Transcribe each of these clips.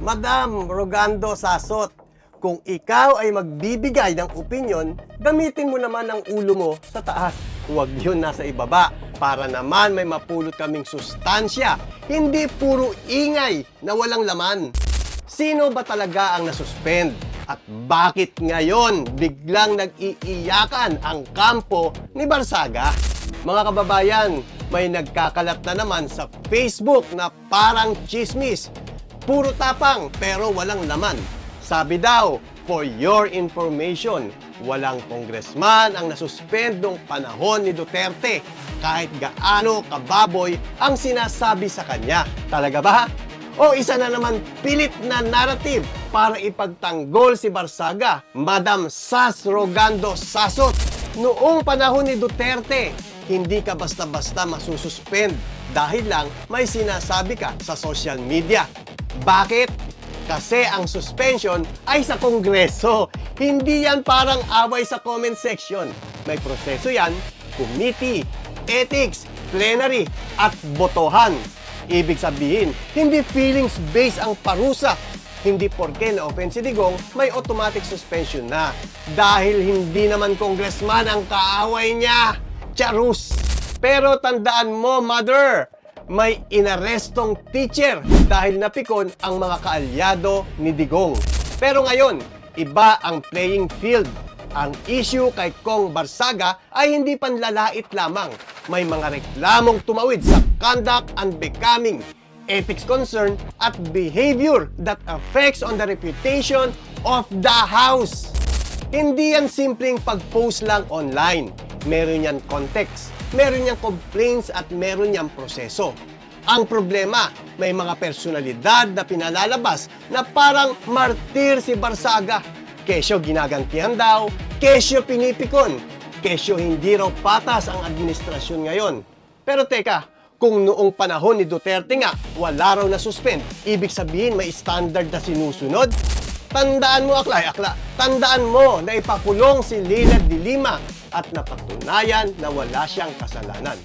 Madam Rogando Sasot, kung ikaw ay magbibigay ng opinion, gamitin mo naman ang ulo mo sa taas. Huwag yun nasa ibaba para naman may mapulot kaming sustansya, hindi puro ingay na walang laman. Sino ba talaga ang nasuspend? At bakit ngayon biglang nag-iiyakan ang kampo ni Barsaga? Mga kababayan, may nagkakalat na naman sa Facebook na parang chismis. Puro tapang pero walang laman. Sabi daw, for your information, walang congressman ang nasuspend noong panahon ni Duterte kahit gaano kababoy ang sinasabi sa kanya. Talaga ba? O isa na naman pilit na narrative para ipagtanggol si Barsaga, Madam Sas Rogando Sasot. Noong panahon ni Duterte, hindi ka basta-basta masususpend dahil lang may sinasabi ka sa social media. Bakit? Kasi ang suspension ay sa Kongreso. Hindi yan parang away sa comment section. May proseso yan, committee, ethics, plenary, at botohan. Ibig sabihin, hindi feelings-based ang parusa. Hindi porke na-offend si Digong, may automatic suspension na. Dahil hindi naman congressman ang kaaway niya. Charus! Pero tandaan mo, mother, may inarestong teacher dahil napikon ang mga kaalyado ni Digong. Pero ngayon, iba ang playing field. Ang issue kay Kong Barsaga ay hindi panlalait lamang. May mga reklamong tumawid sa conduct and becoming, ethics concern, at behavior that affects on the reputation of the House. Hindi yan simpleng pag-post lang online. Meron yan context, meron yan complaints at meron yan proseso. Ang problema, may mga personalidad na pinalalabas na parang martir si Barsaga. Kesyo ginagantihan daw, kesyo pinipikon, kesyo hindi raw patas ang administrasyon ngayon. Pero teka, kung noong panahon ni Duterte nga, wala raw na suspend, ibig sabihin may standard na sinusunod? Tandaan mo akla, tandaan mo na ipakulong si Leila de Lima at napatunayan na wala siyang kasalanan.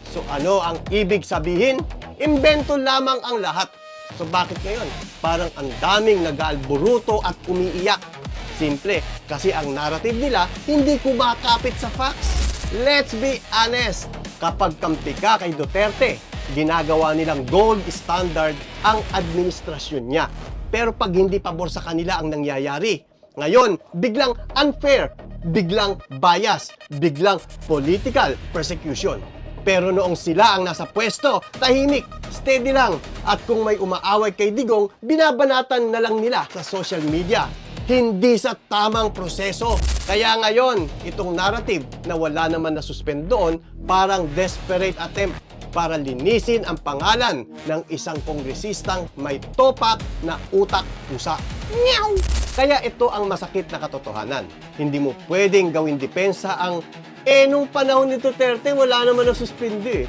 So ano ang ibig sabihin? Imbento lamang ang lahat. So bakit ngayon? Parang ang daming nag-aalburuto at umiiyak. Simple, kasi ang narrative nila hindi kumakapit sa facts. Let's be honest, kapag kampi ka kay Duterte, ginagawa nilang gold standard ang administrasyon niya. Pero pag hindi pabor sa kanila ang nangyayari, ngayon, biglang unfair, biglang bias, biglang political persecution. Pero noong sila ang nasa pwesto, tahimik, steady lang. At kung may umaaway kay Digong, binabanatan na lang nila sa social media. Hindi sa tamang proseso. Kaya ngayon, itong narrative na wala naman na suspend doon, parang desperate attempt para linisin ang pangalan ng isang kongresistang may topak na utak-pusa. Meow! Kaya ito ang masakit na katotohanan. Hindi mo pwedeng gawin depensa ang nung panahon ni Duterte, wala naman na suspindi.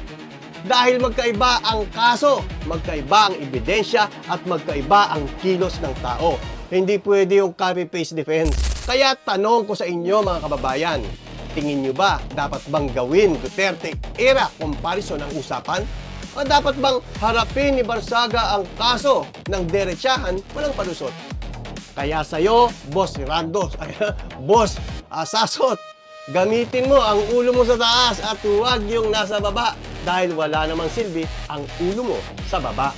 Dahil magkaiba ang kaso, magkaiba ang ebidensya, at magkaiba ang kilos ng tao. Hindi pwede yung copy-paste defense. Kaya tanong ko sa inyo mga kababayan, tingin nyo ba dapat bang gawin Duterte era comparison ang usapan? O dapat bang harapin ni Barsaga ang kaso ng derechahan walang palusot? Kaya sa'yo, Boss Randos, Boss Sasot, gamitin mo ang ulo mo sa taas at huwag yung nasa baba dahil wala namang silbi ang ulo mo sa baba.